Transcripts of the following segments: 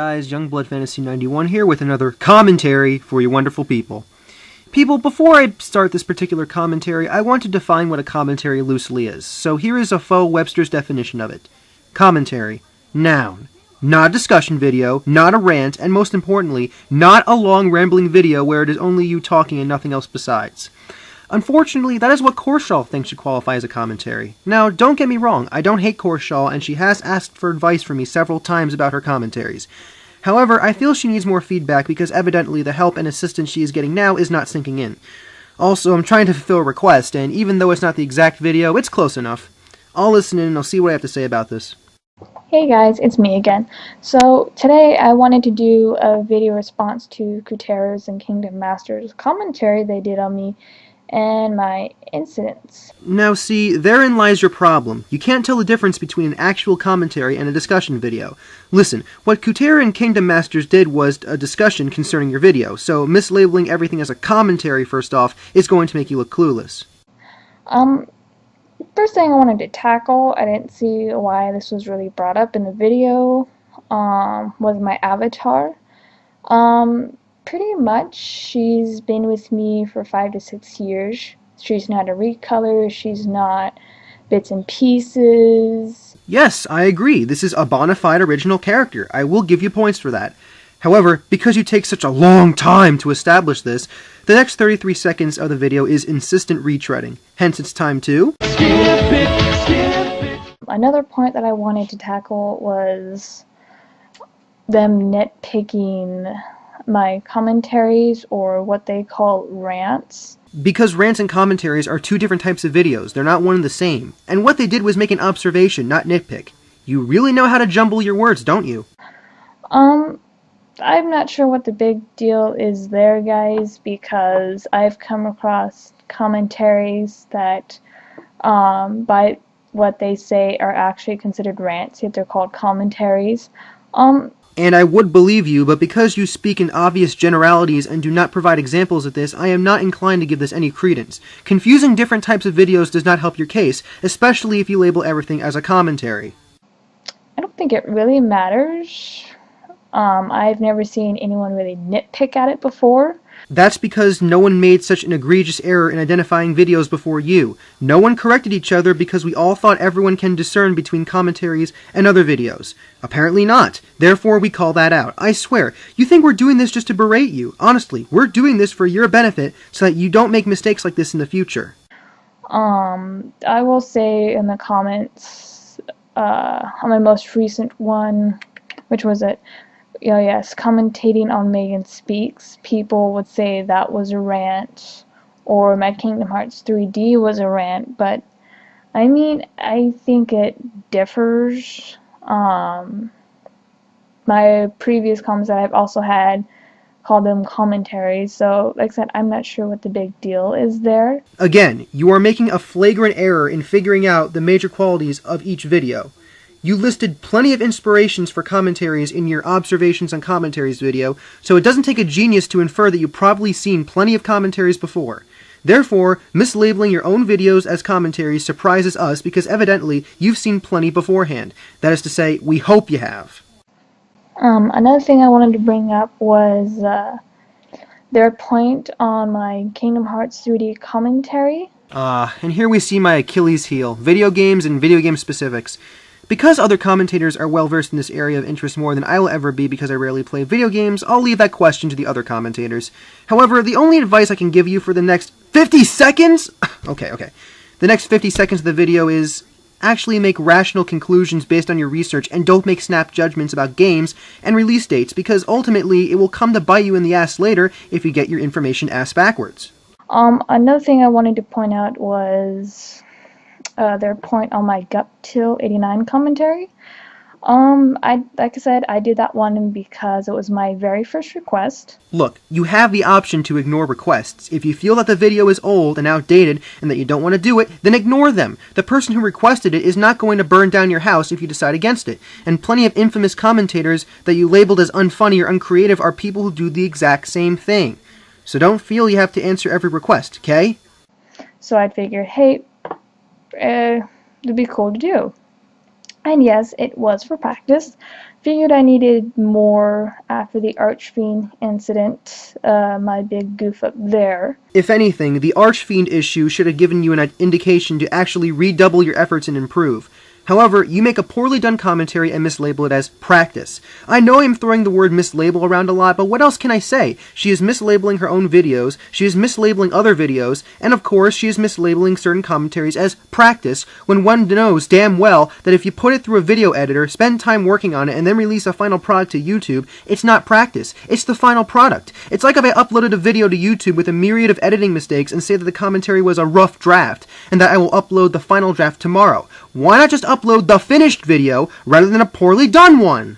guys, Youngblood Fantasy 91 here with another commentary for you wonderful people. People, before I start this particular commentary, I want to define what a commentary loosely is. So here is a faux Webster's definition of it. Commentary. Noun. Not a discussion video, not a rant, and most importantly, not a long rambling video where it is only you talking and nothing else besides. Unfortunately, that is what Corshawl thinks should qualify as a commentary. Now, don't get me wrong, I don't hate Corshawl, and she has asked for advice from me several times about her commentaries. However, I feel she needs more feedback because evidently the help and assistance she is getting now is not sinking in. Also, I'm trying to fulfill a request, and even though it's not the exact video, it's close enough. I'll listen in and I'll see what I have to say about this. Hey guys, it's me again. So today I wanted to do a video response to Commentators and Kingdom Masters commentary they did on me and my incidents. Now see, therein lies your problem. You can't tell the difference between an actual commentary and a discussion video. Listen, what Commentators and Kingdom Masters did was a discussion concerning your video, so mislabeling everything as a commentary first off is going to make you look clueless. First thing I wanted to tackle, I didn't see why this was really brought up in the video, was my avatar. Pretty much, she's been with me for 5 to 6 years. She's not a recolor, she's not bits and pieces. Yes, I agree. This is a bona fide original character. I will give you points for that. However, because you take such a long time to establish this, the next 33 seconds of the video is insistent retreading. Hence, it's time to... skip it. Another point that I wanted to tackle was them nitpicking my commentaries, or what they call rants. Because rants and commentaries are two different types of videos. They're not one and the same. And what they did was make an observation, not nitpick. You really know how to jumble your words, don't you? I'm not sure what the big deal is there, guys, because I've come across commentaries that, by what they say, are actually considered rants, yet they're called commentaries. And I would believe you, but because you speak in obvious generalities and do not provide examples of this, I am not inclined to give this any credence. Confusing different types of videos does not help your case, especially if you label everything as a commentary. I don't think it really matters. I've never seen anyone really nitpick at it before. That's because no one made such an egregious error in identifying videos before you. No one corrected each other because we all thought everyone can discern between commentaries and other videos. Apparently not. Therefore, we call that out. I swear, you think we're doing this just to berate you. Honestly, we're doing this for your benefit so that you don't make mistakes like this in the future. I will say in the comments, on my most recent one, which was it? Yes, commentating on Megan Speaks, people would say that was a rant, or my Kingdom Hearts 3D was a rant, but I mean, I think it differs. My previous comments that I've also had called them commentaries, so like I said, I'm not sure what the big deal is there. Again, you are making a flagrant error in figuring out the major qualities of each video. You listed plenty of inspirations for commentaries in your Observations on Commentaries video, so it doesn't take a genius to infer that you've probably seen plenty of commentaries before. Therefore, mislabeling your own videos as commentaries surprises us because evidently you've seen plenty beforehand. That is to say, we hope you have. Another thing I wanted to bring up was their point on my Kingdom Hearts 3D commentary. And here we see my Achilles heel, video games and video game specifics. Because other commentators are well-versed in this area of interest more than I will ever be because I rarely play video games, I'll leave that question to the other commentators. However, the only advice I can give you for the next 50 seconds... Okay. The next 50 seconds of the video is actually make rational conclusions based on your research and don't make snap judgments about games and release dates because ultimately it will come to bite you in the ass later if you get your information ass backwards. Another thing I wanted to point out was... their point on my Gut Till 89 commentary. Like I said, I did that one because it was my very first request. Look, you have the option to ignore requests. If you feel that the video is old and outdated and that you don't want to do it, then ignore them. The person who requested it is not going to burn down your house if you decide against it. And plenty of infamous commentators that you labeled as unfunny or uncreative are people who do the exact same thing. So don't feel you have to answer every request, okay? So I figured, hey, it'd be cool to do. And yes, it was for practice. figured I needed more after the Archfiend incident, my big goof up there. If anything, the Archfiend issue should have given you an indication to actually redouble your efforts and improve. However, you make a poorly done commentary and mislabel it as practice. I know I'm throwing the word mislabel around a lot, but what else can I say? She is mislabeling her own videos, she is mislabeling other videos, and of course she is mislabeling certain commentaries as practice, when one knows damn well that if you put it through a video editor, spend time working on it, and then release a final product to YouTube, it's not practice, it's the final product. It's like if I uploaded a video to YouTube with a myriad of editing mistakes and say that the commentary was a rough draft, and that I will upload the final draft tomorrow. Why not just upload the finished video rather than a poorly done one?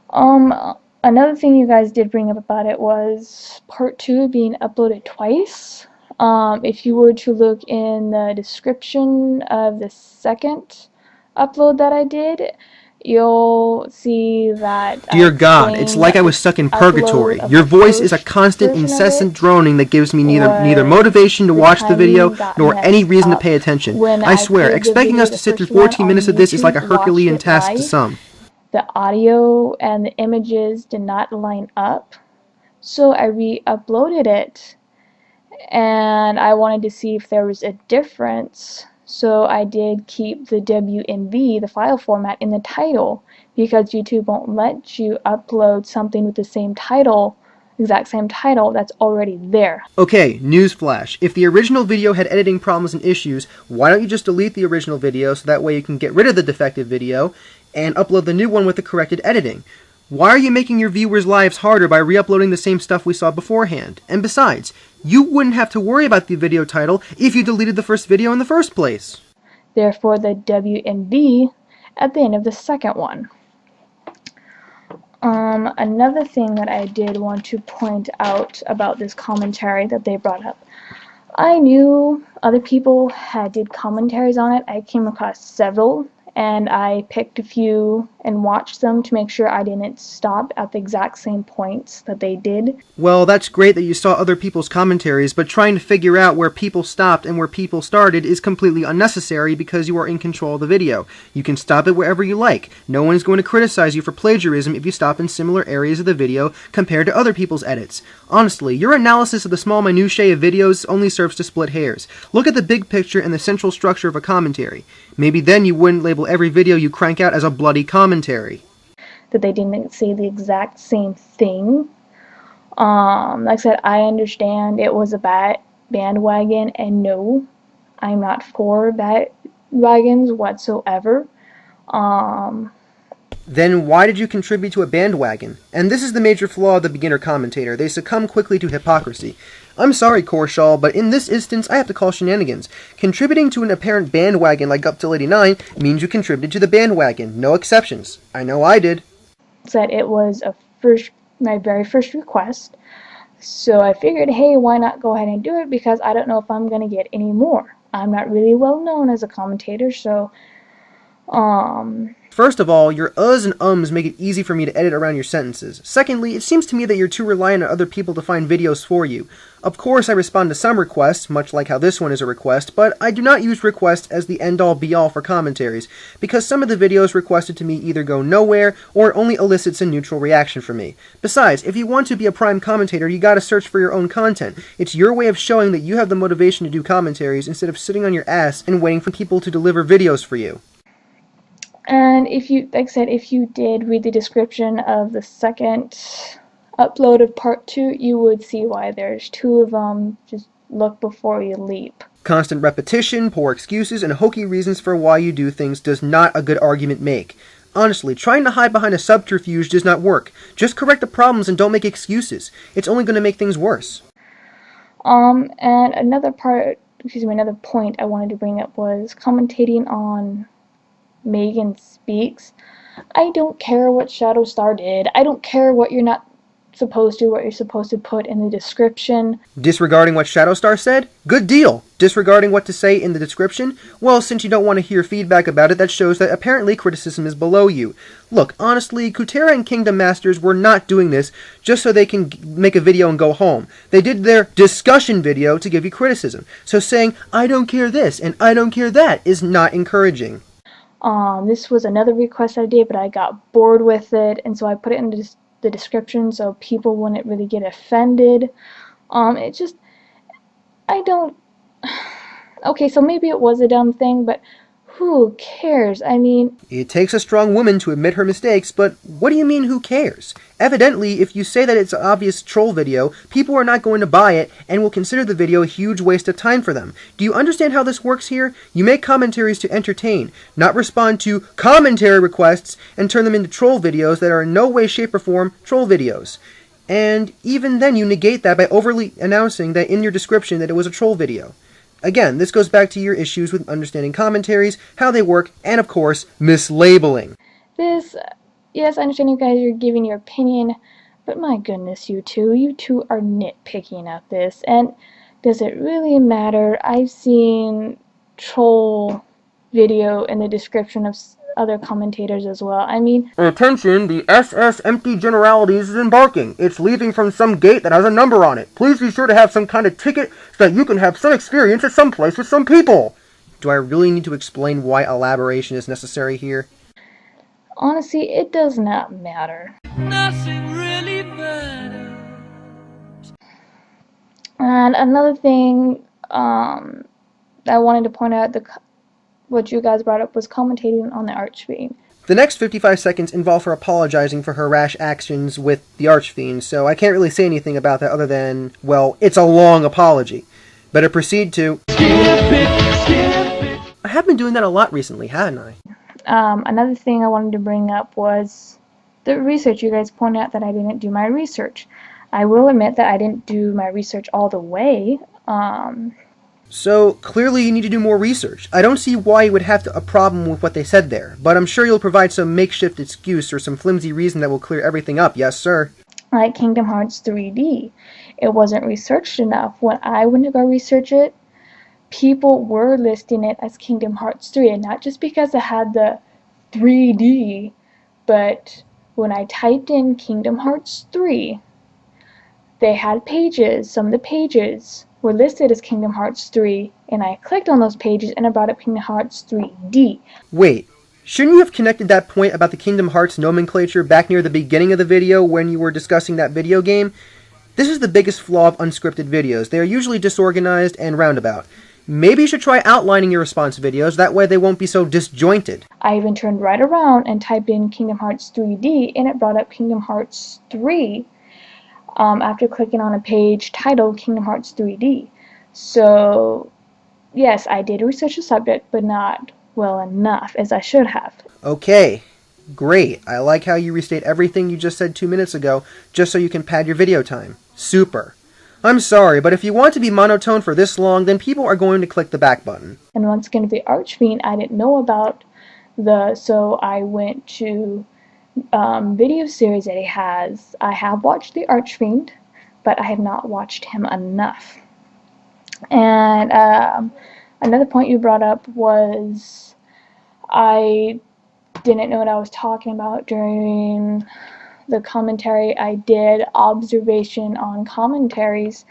Another thing you guys did bring up about it was part 2 being uploaded twice. If you were to look in the description of the second upload that I did, you'll see that Dear God, it's like I was stuck in purgatory. Your voice is a constant, incessant droning that gives me neither motivation to watch the video nor any reason to pay attention. I swear, expecting us to sit through 14 minutes of this is like a Herculean task to some. The audio and the images did not line up, so I re-uploaded it, and I wanted to see if there was a difference. So I did keep the WMV, the file format, in the title, because YouTube won't let you upload something with the same title, exact same title, that's already there. Okay, newsflash. If the original video had editing problems and issues, why don't you just delete the original video so that way you can get rid of the defective video and upload the new one with the corrected editing? Why are you making your viewers' lives harder by re-uploading the same stuff we saw beforehand? And besides, you wouldn't have to worry about the video title if you deleted the first video in the first place. Therefore, the WMV at the end of the second one. Another thing that I did want to point out about this commentary that they brought up. I knew other people did commentaries on it. I came across several, and I picked a few and watched them to make sure I didn't stop at the exact same points that they did. Well, that's great that you saw other people's commentaries, but trying to figure out where people stopped and where people started is completely unnecessary because you are in control of the video. You can stop it wherever you like. No one is going to criticize you for plagiarism if you stop in similar areas of the video compared to other people's edits. Honestly, your analysis of the small minutiae of videos only serves to split hairs. Look at the big picture and the central structure of a commentary. Maybe then you wouldn't label every video you crank out as a bloody commentary. That they didn't say the exact same thing. Like I said, I understand it was a bandwagon, and no, I'm not for bandwagons whatsoever. Then why did you contribute to a bandwagon? And this is the major flaw of the beginner commentator. They succumb quickly to hypocrisy. I'm sorry, Corshawl, but in this instance, I have to call shenanigans. Contributing to an apparent bandwagon like Up Till 89 means you contributed to the bandwagon. No exceptions. I know I did. Said it was my very first request, so I figured, hey, why not go ahead and do it, because I don't know if I'm going to get any more. I'm not really well known as a commentator, so First of all, your uhs and ums make it easy for me to edit around your sentences. Secondly, it seems to me that you're too reliant on other people to find videos for you. Of course, I respond to some requests, much like how this one is a request, but I do not use requests as the end-all be-all for commentaries, because some of the videos requested to me either go nowhere, or only elicits a neutral reaction from me. Besides, if you want to be a prime commentator, you gotta search for your own content. It's your way of showing that you have the motivation to do commentaries instead of sitting on your ass and waiting for people to deliver videos for you. And if you, like I said, if you did read the description of the second upload of part 2, you would see why there's 2 of them. Just look before you leap. Constant repetition, poor excuses, and hokey reasons for why you do things does not a good argument make. Honestly, trying to hide behind a subterfuge does not work. Just correct the problems and don't make excuses. It's only going to make things worse. And another point I wanted to bring up was commentating on Megan Speaks. I don't care what Shadowstar did. I don't care what you're supposed to put in the description. Disregarding what Shadowstar said? Good deal. Disregarding what to say in the description? Well, since you don't want to hear feedback about it, that shows that apparently criticism is below you. Look, honestly, Kutera and Kingdom Masters were not doing this just so they can make a video and go home. They did their discussion video to give you criticism. So saying, I don't care this and I don't care that is not encouraging. This was another request I did, but I got bored with it, and so I put it in the description so people wouldn't really get offended. It just, I don't, okay, so maybe it was a dumb thing, but who cares? I mean, it takes a strong woman to admit her mistakes, but what do you mean who cares? Evidently, if you say that it's an obvious troll video, people are not going to buy it and will consider the video a huge waste of time for them. Do you understand how this works here? You make commentaries to entertain, not respond to commentary requests and turn them into troll videos that are in no way, shape, or form troll videos. And even then you negate that by overly announcing that in your description that it was a troll video. Again, this goes back to your issues with understanding commentaries, how they work, and of course, mislabeling. Yes, I understand you guys are giving your opinion, but my goodness, you two are nitpicking at this, and does it really matter? I've seen troll video in the description of other commentators as well. I mean, attention, the SS Empty Generalities is embarking. It's leaving from some gate that has a number on it. Please be sure to have some kind of ticket so that you can have some experience at some place with some people. Do I really need to explain why elaboration is necessary here? Honestly, it does not matter. Nothing really matters. And another thing I wanted to point out, what you guys brought up was commentating on the Archfiend. The next 55 seconds involve her apologizing for her rash actions with the Archfiend, so I can't really say anything about that other than, well, it's a long apology. Better proceed to... Skip it. I have been doing that a lot recently, haven't I? Another thing I wanted to bring up was the research. You guys pointed out that I didn't do my research. I will admit that I didn't do my research all the way. So, clearly you need to do more research. I don't see why you would have a problem with what they said there, but I'm sure you'll provide some makeshift excuse or some flimsy reason that will clear everything up, yes sir? Like Kingdom Hearts 3D. It wasn't researched enough. When I went to go research it, people were listing it as Kingdom Hearts 3, and not just because it had the 3D, but when I typed in Kingdom Hearts 3, they had pages. Some of the pages were listed as Kingdom Hearts 3, and I clicked on those pages and it brought up Kingdom Hearts 3D. Wait, shouldn't you have connected that point about the Kingdom Hearts nomenclature back near the beginning of the video when you were discussing that video game? This is the biggest flaw of unscripted videos. They are usually disorganized and roundabout. Maybe you should try outlining your response videos, that way they won't be so disjointed. I even turned right around and typed in Kingdom Hearts 3D, and it brought up Kingdom Hearts 3 after clicking on a page titled Kingdom Hearts 3D. So, yes, I did research the subject, but not well enough, as I should have. Okay, great. I like how you restate everything you just said 2 minutes ago, just so you can pad your video time. Super. I'm sorry, but if you want to be monotone for this long, then people are going to click the back button. And once again, the Archfiend, I didn't know about so I went to video series that he has. I have watched the Archfiend, but I have not watched him enough. And another point you brought up was I didn't know what I was talking about during the commentary. I did observation on commentaries.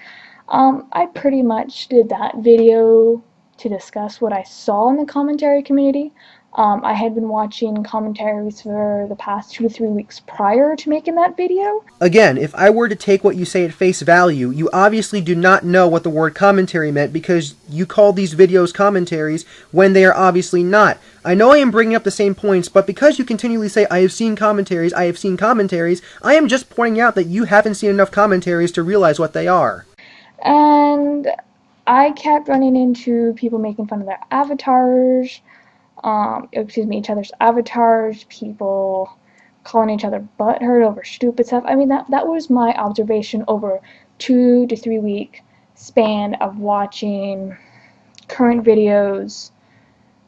I pretty much did that video to discuss what I saw in the commentary community. I had been watching commentaries for the past 2 to 3 weeks prior to making that video. Again, if I were to take what you say at face value, you obviously do not know what the word commentary meant because you call these videos commentaries when they are obviously not. I know I am bringing up the same points, but because you continually say, I have seen commentaries, I am just pointing out that you haven't seen enough commentaries to realize what they are. And I kept running into people making fun of their avatars, each other's avatars, people calling each other butthurt over stupid stuff. I mean, that was my observation over 2 to 3 week span of watching current videos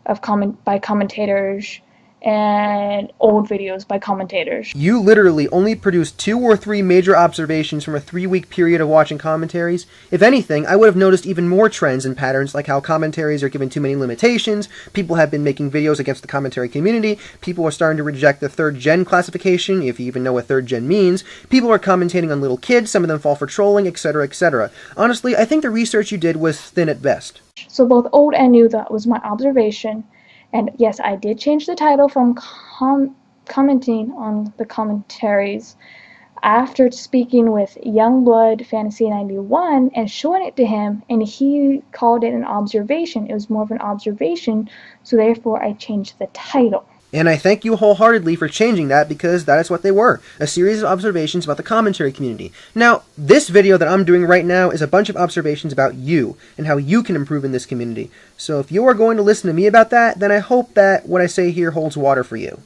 of by commentators and old videos by commentators. You literally only produced 2 or 3 major observations from a 3-week period of watching commentaries. If anything, I would have noticed even more trends and patterns, like how commentaries are given too many limitations, people have been making videos against the commentary community, people are starting to reject the 3rd gen classification, if you even know what 3rd gen means, people are commentating on little kids, some of them fall for trolling, etc., etc. Honestly, I think the research you did was thin at best. So both old and new, that was my observation. And yes, I did change the title from commenting on the commentaries after speaking with Youngblood Fantasy 91 and showing it to him, and he called it an observation. It was more of an observation, so therefore I changed the title. And I thank you wholeheartedly for changing that, because that is what they were, a series of observations about the commentary community. Now, this video that I'm doing right now is a bunch of observations about you, and how you can improve in this community. So if you are going to listen to me about that, then I hope that what I say here holds water for you.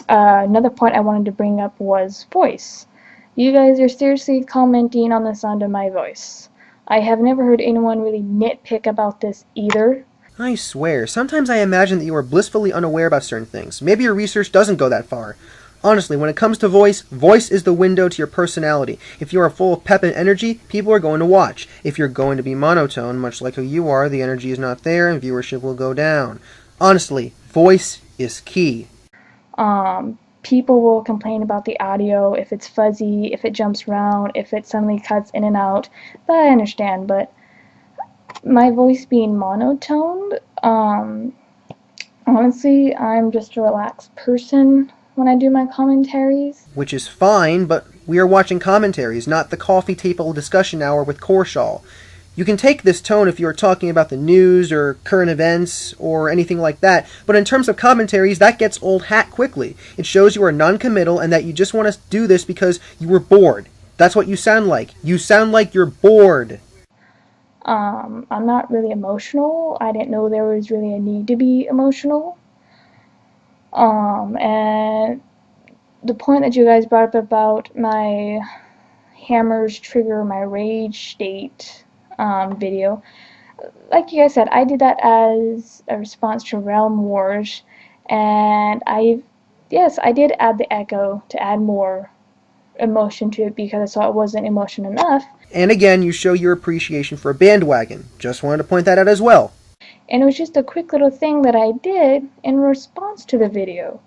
Another point I wanted to bring up was voice. You guys are seriously commenting on the sound of my voice. I have never heard anyone really nitpick about this either. I swear, sometimes I imagine that you are blissfully unaware about certain things. Maybe your research doesn't go that far. Honestly, when it comes to voice, voice is the window to your personality. If you are full of pep and energy, people are going to watch. If you're going to be monotone, much like who you are, the energy is not there and viewership will go down. Honestly, voice is key. People will complain about the audio, if it's fuzzy, if it jumps around, if it suddenly cuts in and out. That I understand, but my voice being monotoned, honestly, I'm just a relaxed person when I do my commentaries. Which is fine, but we are watching commentaries, not the coffee table discussion hour with Corshawl. You can take this tone if you are talking about the news or current events or anything like that, but in terms of commentaries, that gets old hat quickly. It shows you are non-committal and that you just want to do this because you were bored. That's what you sound like. You sound like you're bored. I'm not really emotional. I didn't know there was really a need to be emotional. And the point that you guys brought up about my hammers trigger my rage state video, like you guys said, I did that as a response to Realm Wars, and yes, I did add the echo to add more emotion to it because I saw it wasn't emotion enough. And again, you show your appreciation for a bandwagon. Just wanted to point that out as well. And it was just a quick little thing that I did in response to the video.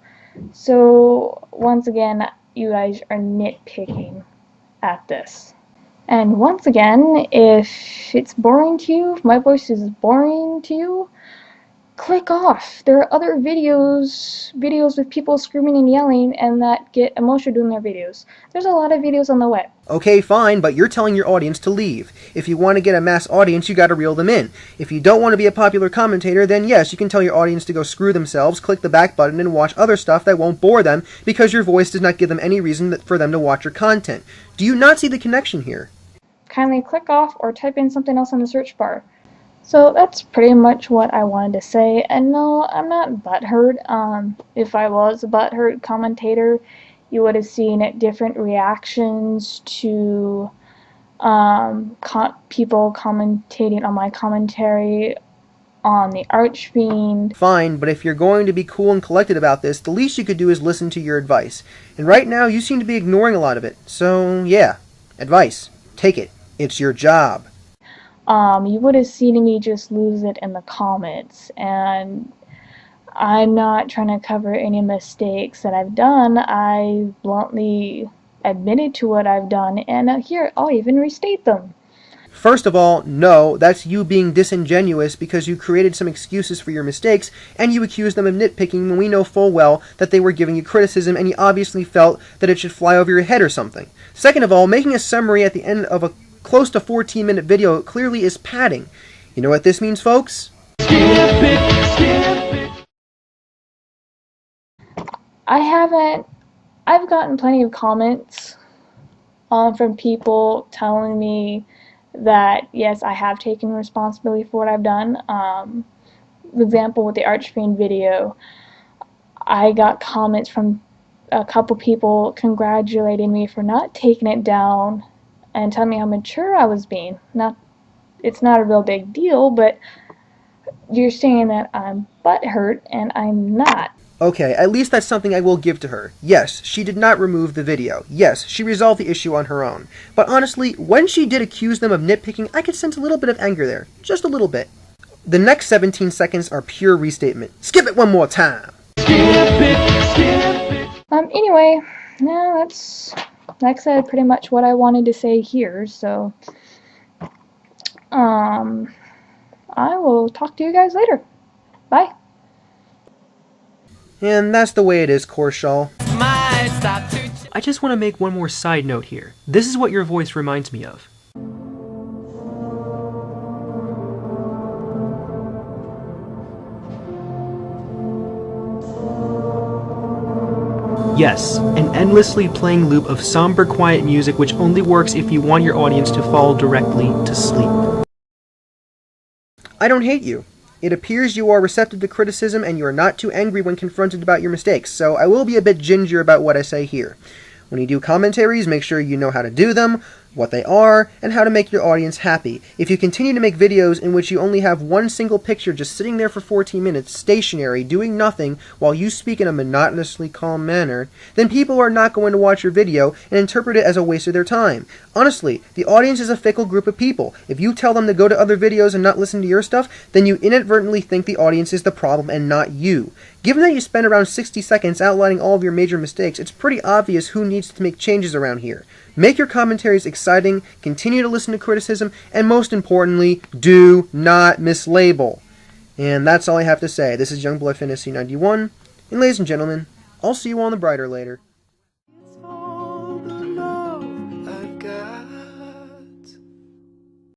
So once again, you guys are nitpicking at this. And once again, if it's boring to you, if my voice is boring to you, click off. There are other videos with people screaming and yelling and that get emotional doing their videos. There's a lot of videos on the web. Okay, fine, but you're telling your audience to leave. If you want to get a mass audience, you gotta reel them in. If you don't want to be a popular commentator, then yes, you can tell your audience to go screw themselves, click the back button, and watch other stuff that won't bore them because your voice does not give them any reason for them to watch your content. Do you not see the connection here? Kindly click off or type in something else in the search bar. So that's pretty much what I wanted to say. And no, I'm not butthurt. If I was a butthurt commentator, you would have seen different reactions to people commentating on my commentary on the Archfiend. Fine, but if you're going to be cool and collected about this, the least you could do is listen to your advice. And right now, you seem to be ignoring a lot of it. So, yeah, advice. Take it. It's your job. You would have seen me just lose it in the comments, and I'm not trying to cover any mistakes that I've done. I bluntly admitted to what I've done, and here, I'll even restate them. First of all, no, that's you being disingenuous because you created some excuses for your mistakes, and you accused them of nitpicking when we know full well that they were giving you criticism and you obviously felt that it should fly over your head or something. Second of all, making a summary at the end of a close to 14-minute video clearly is padding. You know what this means, folks? Skip it. I've gotten plenty of comments from people telling me that, yes, I have taken responsibility for what I've done. For example, with the Archfiend video, I got comments from a couple people congratulating me for not taking it down and telling me how mature I was being. It's not a real big deal, but you're saying that I'm butthurt, and I'm not. Okay, at least that's something I will give to her. Yes, she did not remove the video. Yes, she resolved the issue on her own. But honestly, when she did accuse them of nitpicking, I could sense a little bit of anger there. Just a little bit. The next 17 seconds are pure restatement. Skip it one more time. Skip it. Anyway, yeah, that's, like I said, pretty much what I wanted to say here, so, I I will talk to you guys later. Bye. And that's the way it is, Corshawl. Might stop to I just want to make one more side note here. This is what your voice reminds me of. Yes, an endlessly playing loop of somber, quiet music which only works if you want your audience to fall directly to sleep. I don't hate you. It appears you are receptive to criticism and you are not too angry when confronted about your mistakes, so I will be a bit ginger about what I say here. When you do commentaries, make sure you know how to do them, what they are, and how to make your audience happy. If you continue to make videos in which you only have one single picture just sitting there for 14 minutes, stationary, doing nothing, while you speak in a monotonously calm manner, then people are not going to watch your video and interpret it as a waste of their time. Honestly, the audience is a fickle group of people. If you tell them to go to other videos and not listen to your stuff, then you inadvertently think the audience is the problem and not you. Given that you spend around 60 seconds outlining all of your major mistakes, it's pretty obvious who needs to make changes around here. Make your commentaries exciting, continue to listen to criticism, and most importantly, do not mislabel. And that's all I have to say. This is Youngblood Fantasy 91, and ladies and gentlemen, I'll see you on the brighter later.